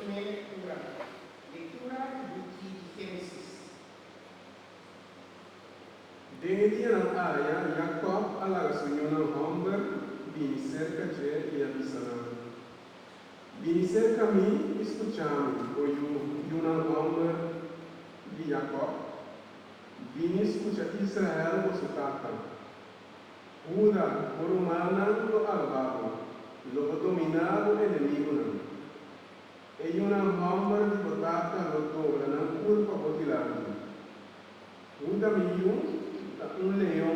Primeira leitura. Leitura do livro de Gênesis. Desde a área, Jacob alagasonhou na Homber, vim cerca de e avisaram. Vim cerca a mim, escutando, o na Homber de Jacob. Vim escutar Israel, o sutata. Juda, por humana, lo alvado, lo dominado inimigo. E una Homber de botata, lo dobra, não culpa botilado. Juda miu, leão,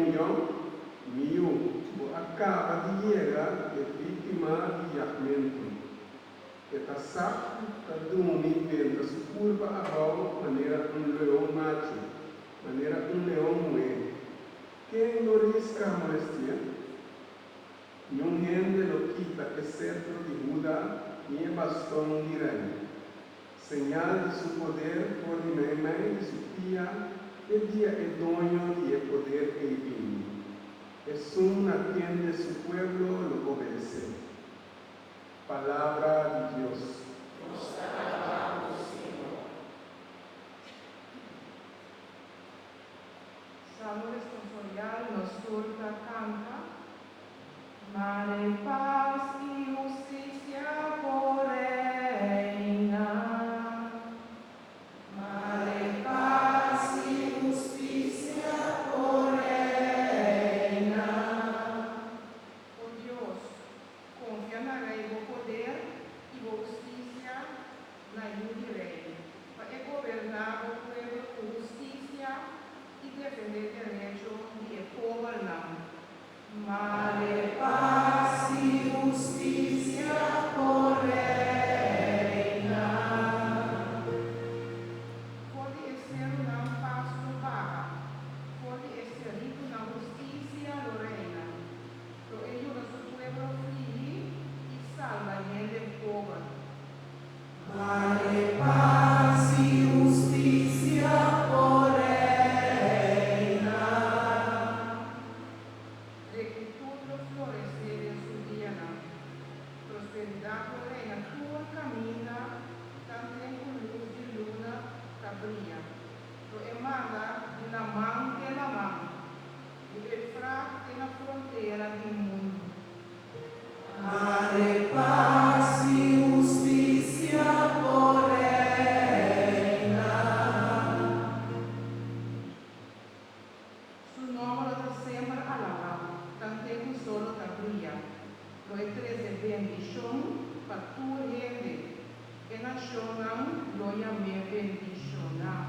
miu, acaba de guerra e vítima de Yahmento. Que está saco, está dormindo dentro, se curva a bola, maneira leão macho, maneira leão mulher. Quem não risca a molestia, não rende lo quita, exceto de Juda, e bastão de rei. Señal de su poder por meme de su tía, el día el dueño y el poder el vino. Es un atiende su pueblo, lo obedece. Palabra de Dios. Nos alabamos, Señor. Salmo responsorial nos turca canta. Mare paz y justicia por reina. Mare paz y justicia por reina. Pode ser una paz no barra, pode ser rico na justicia lo reina. Lo ayuda a su pueblo feliz y salva en el pobre. Mare paz y justicia por reina. Prosperidad por reina, tua camina, também com luz de luna cabria. Lo emana de la mão de la mão, do Efraim e na fronteira do mundo. Mare paz e justicia por reina. Su nombre da sempre alabado, também solo cabria. Lo treze bendición para tu gente, que nacional lo llamé bendicionar.